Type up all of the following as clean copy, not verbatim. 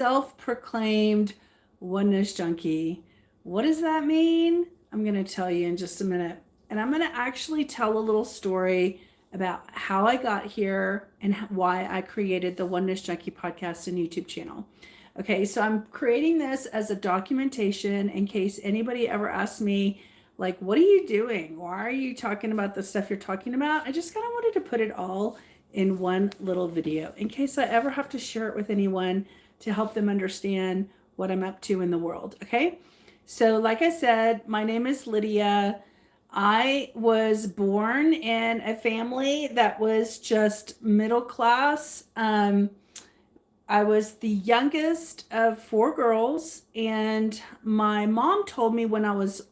Self-proclaimed oneness junkie. What does that mean? I'm going to tell you in just a minute. And I'm going to actually tell a little story about how I got here and why I created the Oneness Junkie podcast and YouTube channel. Okay, so I'm creating this as a documentation in case anybody ever asks me, like, what are you doing? Why are you talking about the stuff you're talking about? I just kind of wanted to put it all in one little video in case I ever have to share it with anyone to help them understand what I'm up to in the world. Okay. So, like I said, my name is Lydia. I was born in a family that was just middle class. I was the youngest of four girls, and my mom told me when I was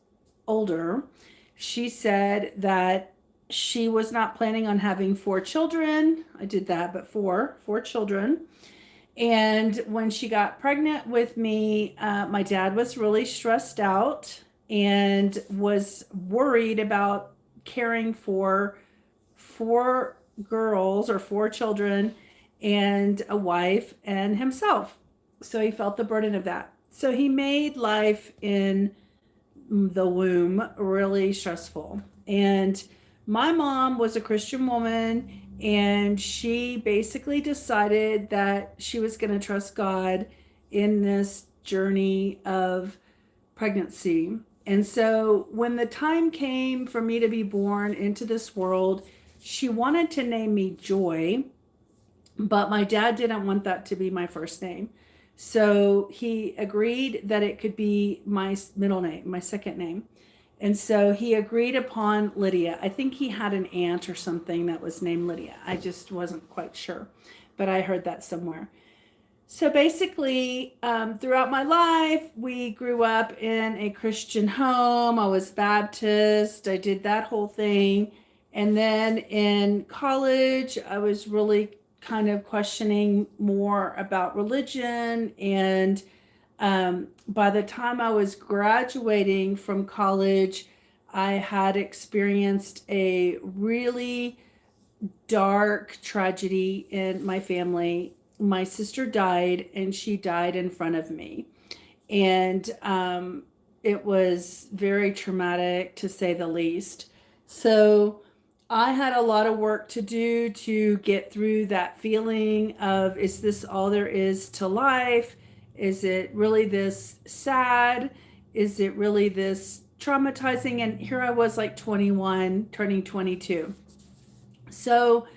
older, she said that she was not planning on having four children. I did that, but four children. And when she got pregnant with me, my dad was really stressed out and was worried about caring for four girls or four children and a wife and himself. So he felt the burden of that. So he made life in the womb really stressful. And my mom was a Christian woman, and she basically decided that she was going to trust God in this journey of pregnancy. And so when the time came for me to be born into this world, she wanted to name me Joy, but my dad didn't want that to be my first name. So he agreed that it could be my middle name, my second name. And so he agreed upon Lydia. I think he had an aunt or something that was named Lydia. I just wasn't quite sure, but I heard that somewhere. So basically, throughout my life, we grew up in a Christian home. I was Baptist. I did that whole thing. And then in college, I was really kind of questioning more about religion. And by the time I was graduating from college, I had experienced a really dark tragedy in my family. My sister died, and she died in front of me. And it was very traumatic, to say the least. So I had a lot of work to do to get through that feeling of, is this all there is to life? Is it really this sad? Is it really this traumatizing? And here I was, like 21, turning 22. So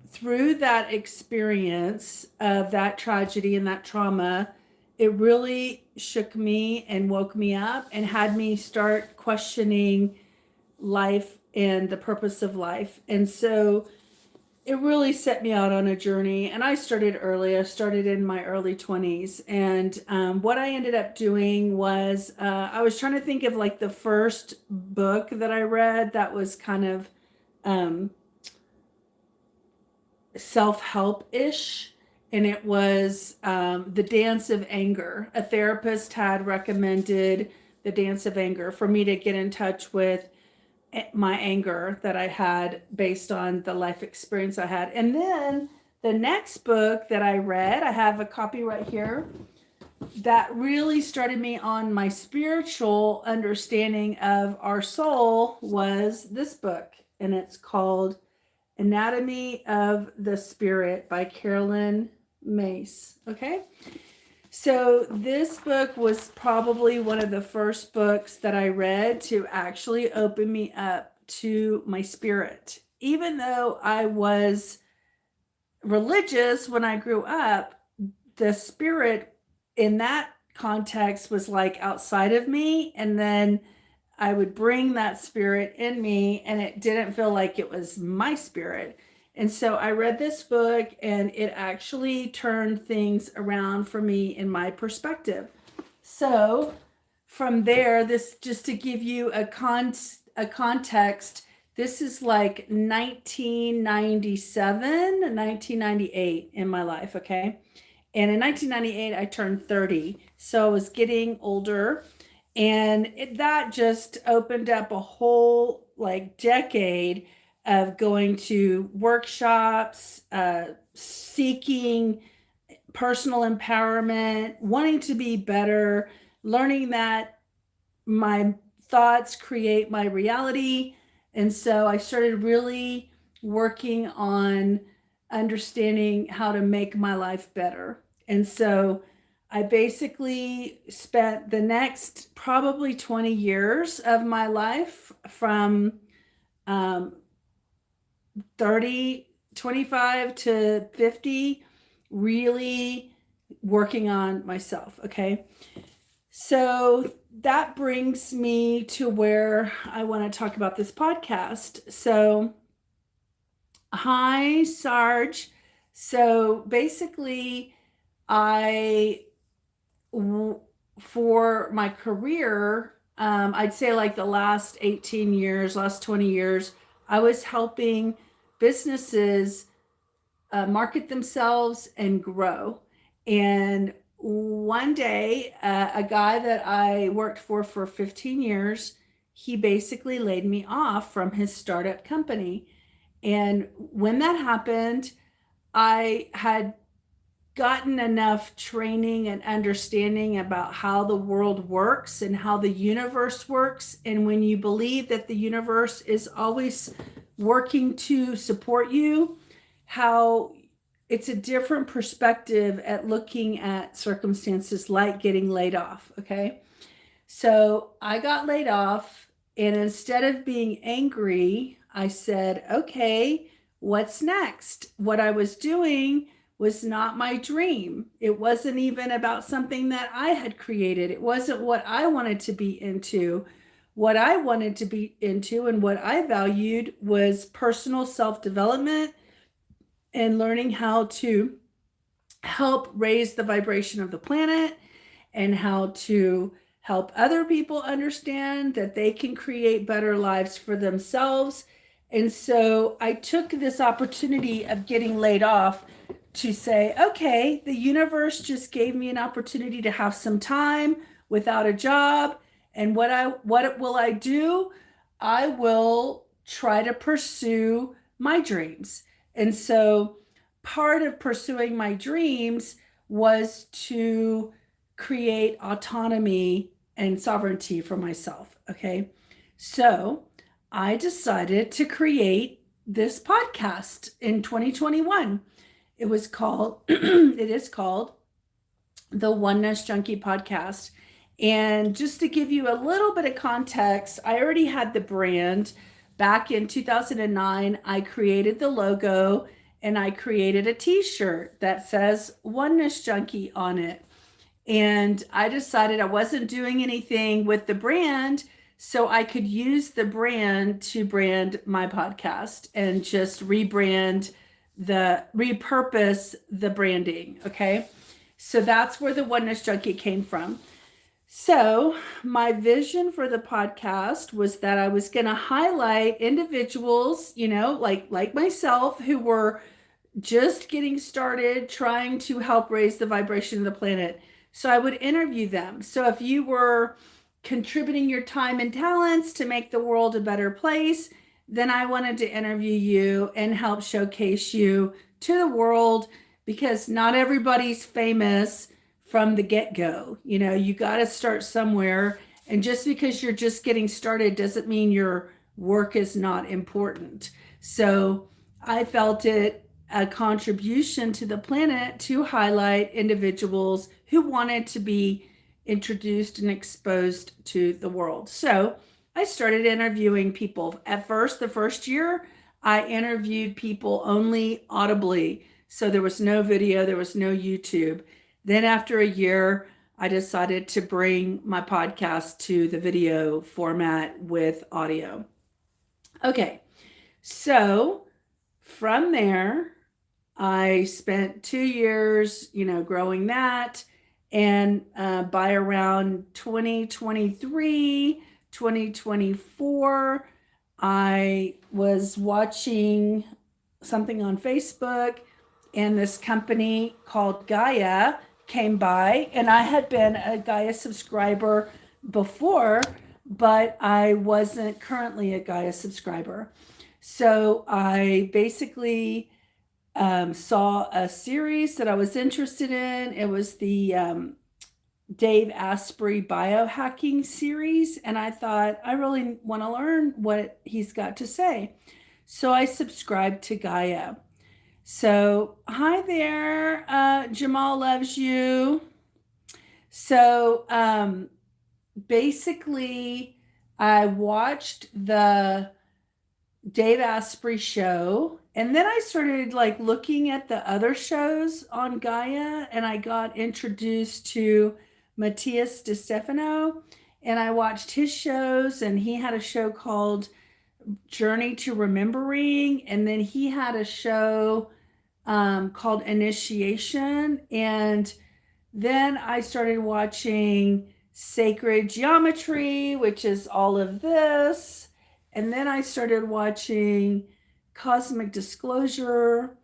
through that experience of that tragedy and that trauma, it really shook me and woke me up and had me start questioning life and the purpose of life. And so it really set me out on a journey. And I started early. I started in my early 20s. And what I ended up doing was I was trying to think of like the first book that I read that was kind of self-help-ish. And it was The Dance of Anger. A therapist had recommended The Dance of Anger for me to get in touch with my anger that I had based on the life experience I had. And then the next book that I read, I have a copy right here, that really started me on my spiritual understanding of our soul, was this book. And it's called Anatomy of the Spirit by Carolyn Mace. Okay. So this book was probably one of the first books that I read to actually open me up to my spirit. Even though I was religious when I grew up, the spirit in that context was like outside of me. And then I would bring that spirit in me, and it didn't feel like it was my spirit. And so I read this book, and it actually turned things around for me in my perspective. So from there, this, just to give you a context, this is like 1997, 1998 in my life, okay? And in 1998, I turned 30. So I was getting older, and that just opened up a whole like decade of going to workshops, seeking personal empowerment, wanting to be better, learning that my thoughts create my reality. And so I started really working on understanding how to make my life better. And so I basically spent the next probably 20 years of my life from um, 30, 25 to 50, really working on myself. Okay. So that brings me to where I want to talk about this podcast. So, hi, Sarge. So basically, I, for my career, I'd say like the last 18 years, last 20 years, I was helping businesses market themselves and grow. And one day, a guy that I worked for 15 years, he basically laid me off from his startup company. And when that happened, I had gotten enough training and understanding about how the world works and how the universe works. And when you believe that the universe is always working to support you, how it's a different perspective at looking at circumstances like getting laid off. Okay. So I got laid off, and instead of being angry, I said, okay, what's next? What I was doing was not my dream. It wasn't even about something that I had created. It wasn't what I wanted to be into. What I wanted to be into and what I valued was personal self-development and learning how to help raise the vibration of the planet and how to help other people understand that they can create better lives for themselves. And so I took this opportunity of getting laid off to say, okay, the universe just gave me an opportunity to have some time without a job. And what will I do? I will try to pursue my dreams. And so part of pursuing my dreams was to create autonomy and sovereignty for myself. Okay. So I decided to create this podcast in 2021. It is called the Oneness Junkie podcast. And just to give you a little bit of context, I already had the brand. Back in 2009, I created the logo and I created a t-shirt that says Oneness Junkie on it. And I decided I wasn't doing anything with the brand, so I could use the brand to brand my podcast and just repurpose the branding. Okay. So that's where the Oneness Junkie came from. So my vision for the podcast was that I was going to highlight individuals, like myself, who were just getting started trying to help raise the vibration of the planet. So I would interview them. So if you were contributing your time and talents to make the world a better place, then I wanted to interview you and help showcase you to the world, because not everybody's famous from the get-go. You got to start somewhere. And just because you're just getting started doesn't mean your work is not important. So I felt it a contribution to the planet to highlight individuals who wanted to be introduced and exposed to the world. So I started interviewing people. At first, the first year, I interviewed people only audibly. So there was no video, there was no YouTube. Then after a year, I decided to bring my podcast to the video format with audio. Okay, so from there, I spent 2 years, growing that. And by around 2023, 2024, I was watching something on Facebook, and this company called Gaia came by, and I had been a Gaia subscriber before, but I wasn't currently a Gaia subscriber. So I basically saw a series that I was interested in. It was the Dave Asprey biohacking series, and I thought I really want to learn what he's got to say. So I subscribed to Gaia. So, hi there, Jamal loves you. So, basically, I watched the Dave Asprey show, and then I started like looking at the other shows on Gaia, and I got introduced to Matthias DeStefano, and I watched his shows, and he had a show called Journey to Remembering, and then he had a show called Initiation, and then I started watching Sacred Geometry, which is all of this. And then I started watching Cosmic Disclosure,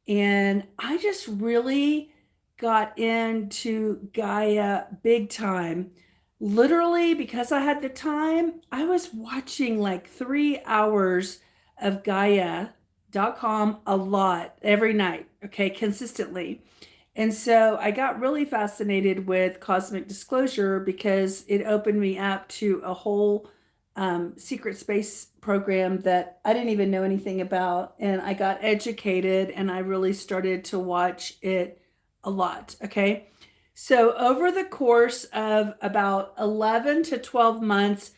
and I just really got into Gaia big time. Literally, because I had the time, I was watching like 3 hours of Gaia.com a lot every night, okay, consistently. And so I got really fascinated with Cosmic Disclosure because it opened me up to a whole secret space program that I didn't even know anything about. And I got educated, and I really started to watch it a lot. Okay. So over the course of about 11 to 12 months,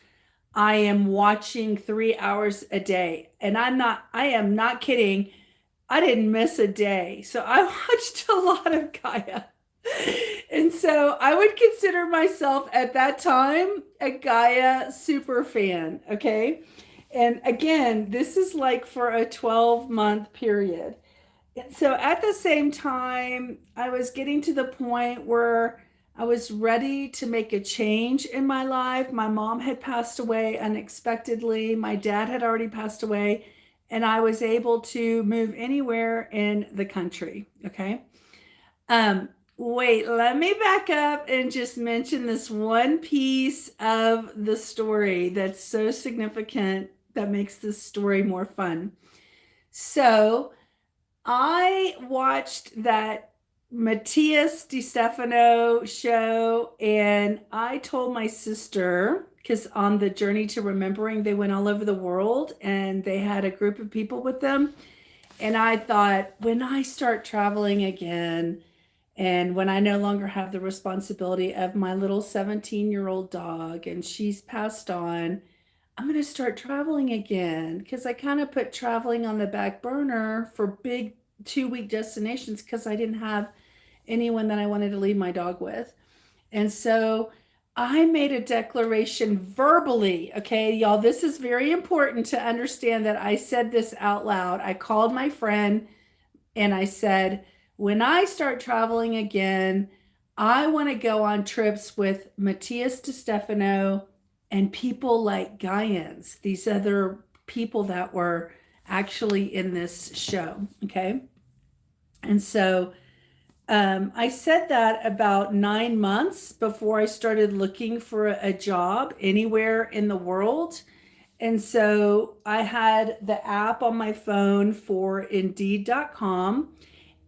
I am watching 3 hours a day. And I am not kidding. I didn't miss a day. So I watched a lot of Gaia. And so I would consider myself at that time a Gaia super fan. Okay. And again, this is like for a 12-month period. And so at the same time, I was getting to the point where I was ready to make a change in my life. My mom had passed away unexpectedly. My dad had already passed away, and I was able to move anywhere in the country. Okay. Wait, let me back up and just mention this one piece of the story that's so significant that makes this story more fun. So I watched that Matthias DeStefano show, and I told my sister, because on the Journey to Remembering, they went all over the world and they had a group of people with them. And I thought, when I start traveling again, and when I no longer have the responsibility of my little 17-year-old dog and she's passed on, I'm going to start traveling again, because I kind of put traveling on the back burner for big 2-week destinations because I didn't have anyone that I wanted to leave my dog with. And so I made a declaration verbally. Okay, y'all, this is very important to understand that I said this out loud. I called my friend and I said, when I start traveling again, I want to go on trips with Matthias DeStefano and people like Gaians, these other people that were actually in this show. Okay. And so I said that about 9 months before I started looking for a job anywhere in the world. And so I had the app on my phone for Indeed.com,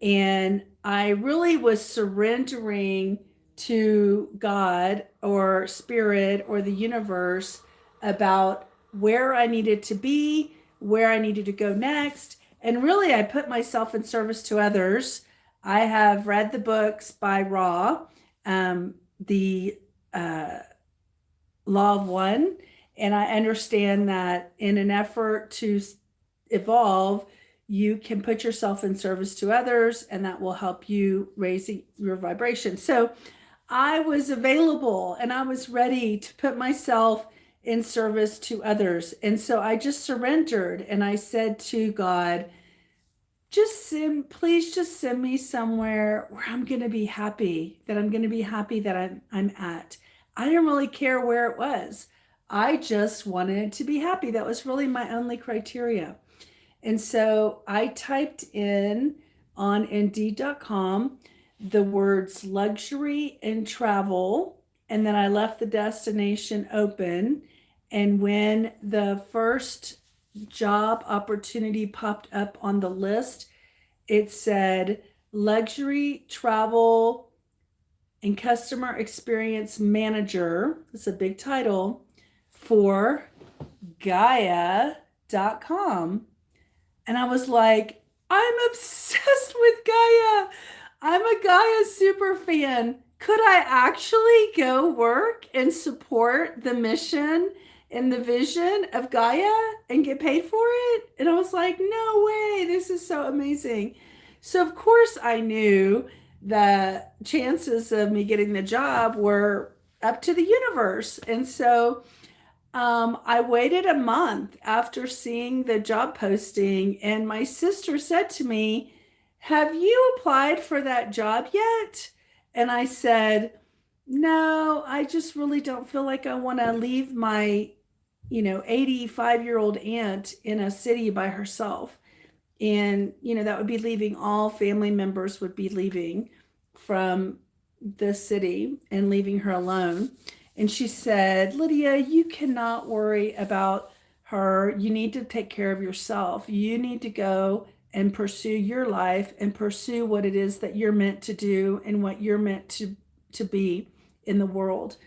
and I really was surrendering to God or spirit or the universe about where I needed to be, where I needed to go next. And really, I put myself in service to others. I have read the books by Ra, the Law of One, and I understand that in an effort to evolve, you can put yourself in service to others, and that will help you raise your vibration. So I was available and I was ready to put myself in service to others. And so I just surrendered, and I said to God, please just send me somewhere where I'm going to be happy, that I'm at. I didn't really care where it was. I just wanted to be happy. That was really my only criteria. And so I typed in on Indeed.com the words luxury and travel, and then I left the destination open. And when the first job opportunity popped up on the list, It said luxury travel and customer experience manager. That's a big title for Gaia.com. And I was like, I'm obsessed with Gaia. I'm a Gaia super fan. Could I actually go work and support the mission and the vision of Gaia and get paid for it? And I was like, no way. This is so amazing. So, of course, I knew the chances of me getting the job were up to the universe. And so, I waited a month after seeing the job posting, and my sister said to me, have you applied for that job yet? And I said, no, I just really don't feel like I want to leave my, 85-year-old aunt in a city by herself. And, that would be leaving, all family members would be leaving from the city and leaving her alone. And she said, Lydia, you cannot worry about her. You need to take care of yourself. You need to go and pursue your life and pursue what it is that you're meant to do and what you're meant to be in the world.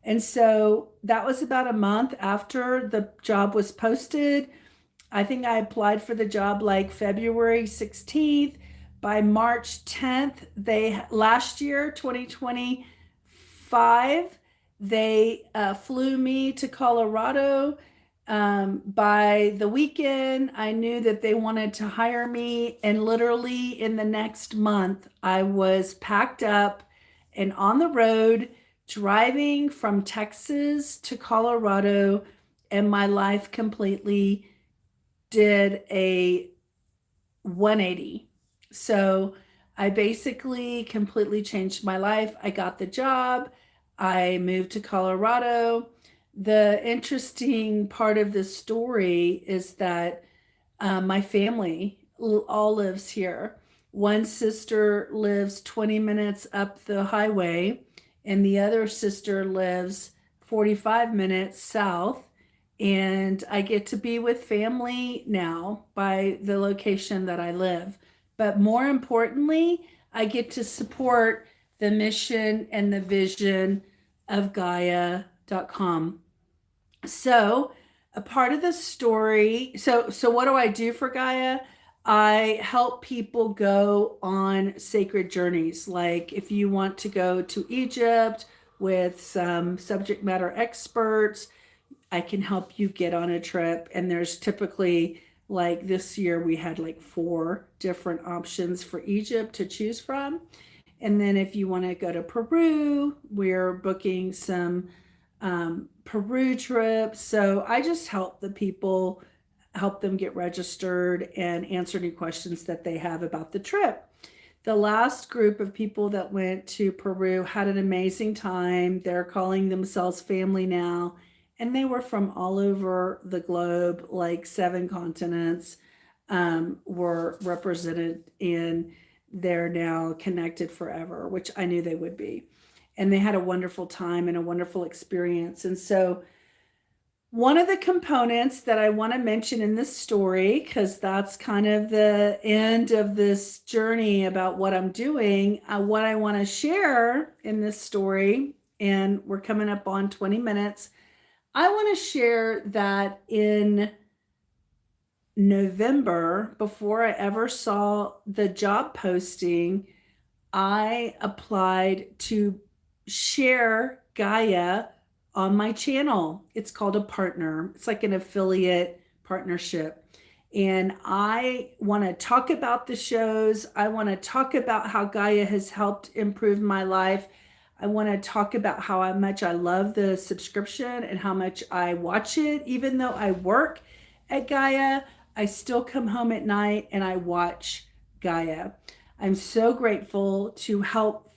And so that was about a month after the job was posted. I think I applied for the job like February 16th. By March 10th, last year, 2025, they flew me to Colorado. By the weekend, I knew that they wanted to hire me. And literally in the next month, I was packed up and on the road driving from Texas to Colorado. And my life completely did a 180. So I basically completely changed my life. I got the job. I moved to Colorado. The interesting part of this story is that my family all lives here. One sister lives 20 minutes up the highway, and the other sister lives 45 minutes south. And I get to be with family now by the location that I live. But more importantly, I get to support the mission and the vision of Gaia.com. So, a part of the story, so what do I do for Gaia? I help people go on sacred journeys. Like if you want to go to Egypt with some subject matter experts, I can help you get on a trip. And there's typically, like this year, we had like 4 different options for Egypt to choose from. And then if you want to go to Peru, we're booking some Peru trips. So I just help the people, help them get registered and answer any questions that they have about the trip. The last group of people that went to Peru had an amazing time. They're calling themselves family now. And they were from all over the globe, like 7 continents were represented, and they're now connected forever, which I knew they would be. And they had a wonderful time and a wonderful experience. And so one of the components that I want to mention in this story, because that's kind of the end of this journey about what I'm doing, what I want to share in this story, and we're coming up on 20 minutes, I want to share that in November, before I ever saw the job posting, I applied to share Gaia on my channel. It's called a partner. It's like an affiliate partnership. And I want to talk about the shows. I want to talk about how Gaia has helped improve my life. I want to talk about how much I love the subscription and how much I watch it. Even though I work at Gaia, I still come home at night and I watch Gaia. I'm so grateful to help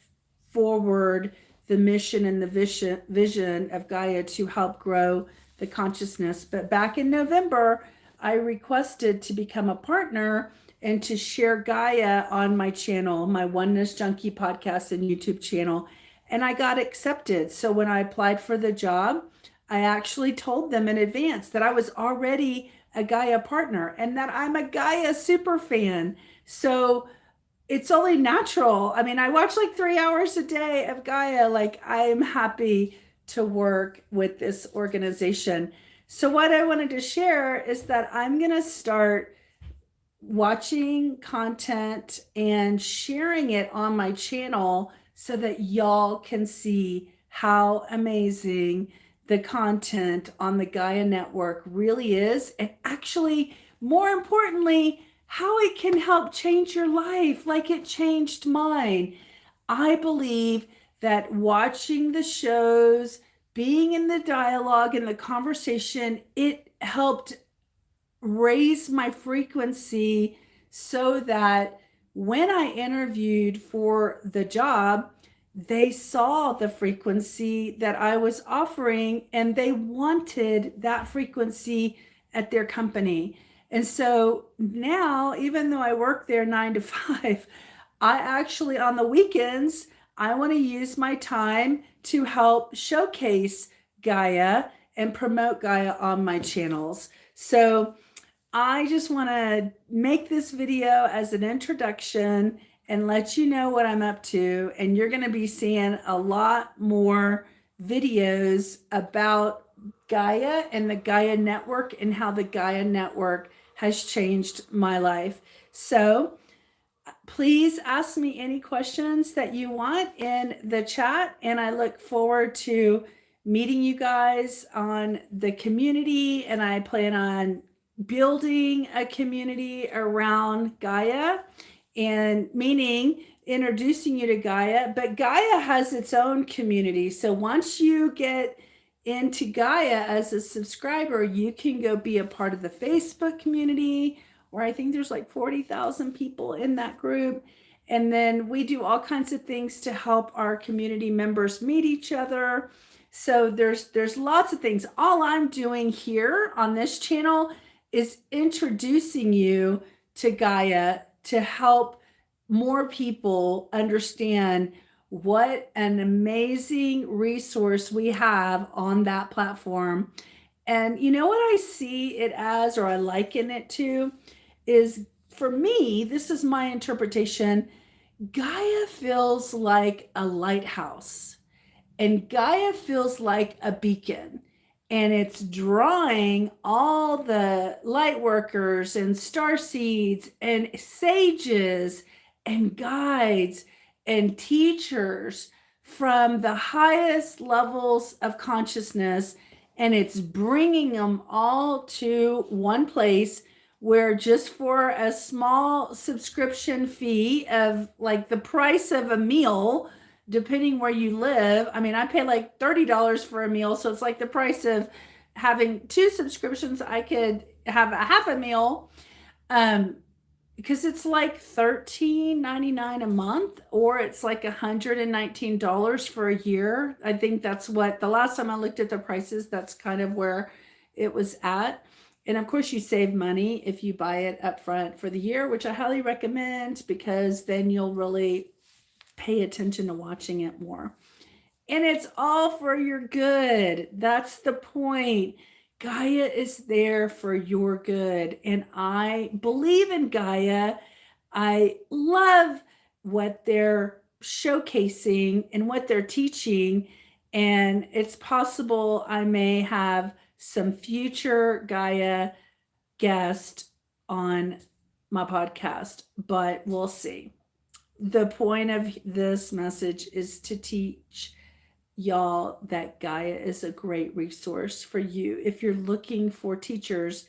forward the mission and the vision of Gaia to help grow the consciousness. But back in November, I requested to become a partner and to share Gaia on my channel, my Oneness Junkie podcast and YouTube channel. And I got accepted. So when I applied for the job, I actually told them in advance that I was already a Gaia partner and that I'm a Gaia super fan. So it's only natural. I mean, I watch like 3 hours a day of Gaia. Like, I'm happy to work with this organization. So, what I wanted to share is that I'm going to start watching content and sharing it on my channel so that y'all can see how amazing the content on the Gaia Network really is. And actually, more importantly, how it can help change your life like it changed mine. I believe that watching the shows, being in the dialogue and the conversation, it helped raise my frequency so that when I interviewed for the job, they saw the frequency that I was offering and they wanted that frequency at their company. And so now, even though I work there 9 to 5, I actually, on the weekends, I want to use my time to help showcase Gaia and promote Gaia on my channels. So I just want to make this video as an introduction and let you know what I'm up to. And you're going to be seeing a lot more videos about Gaia and the Gaia Network and how the Gaia Network has changed my life. So please ask me any questions that you want in the chat. And I look forward to meeting you guys on the community. And I plan on building a community around Gaia, and meaning introducing you to Gaia, but Gaia has its own community. So once you get into Gaia as a subscriber, you can go be a part of the Facebook community, where I think there's like 40,000 people in that group. And then we do all kinds of things to help our community members meet each other. So there's lots of things. All I'm doing here on this channel is introducing you to Gaia to help more people understand what an amazing resource we have on that platform. And you know what I see it as, or I liken it to, is, for me, this is my interpretation, Gaia feels like a lighthouse. And Gaia feels like a beacon, and it's drawing all the light workers and star seeds and sages and guides and teachers from the highest levels of consciousness, and it's bringing them all to one place where, just for a small subscription fee of like the price of a meal, depending where you live. I mean, I pay like $30 for a meal, so it's like the price of having 2 subscriptions. I could have a half a meal, because it's like $13.99 a month, or it's like $119 for a year. I think that's what, the last time I looked at the prices, that's kind of where it was at. And of course, you save money if you buy it up front for the year, which I highly recommend, because then you'll really pay attention to watching it more. And it's all for your good. That's the point. Gaia is there for your good. And I believe in Gaia. I love what they're showcasing and what they're teaching. And it's possible I may have some future Gaia guest on my podcast, but we'll see. The point of this message is to teach y'all that Gaia is a great resource for you. If you're looking for teachers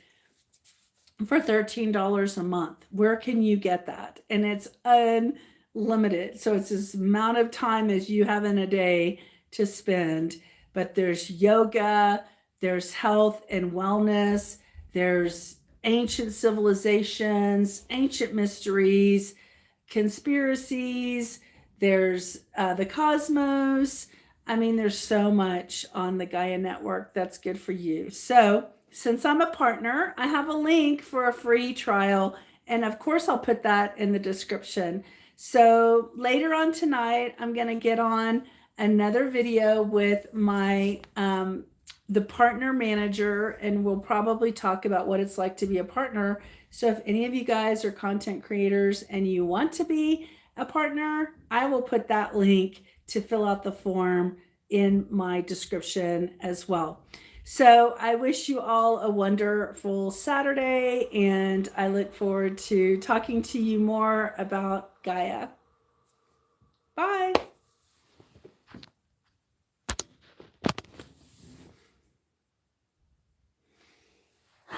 for $13 a month, where can you get that? And it's unlimited. So it's this amount of time as you have in a day to spend. But there's yoga, there's health and wellness, there's ancient civilizations, ancient mysteries, conspiracies, there's the cosmos. I mean, there's so much on the Gaia Network that's good for you. So since I'm a partner, I have a link for a free trial. And of course, I'll put that in the description. So later on tonight, I'm going to get on another video with my the partner manager, and we'll probably talk about what it's like to be a partner. So if any of you guys are content creators and you want to be a partner, I will put that link to fill out the form in my description as well. So I wish you all a wonderful Saturday, and I look forward to talking to you more about Gaia. Bye.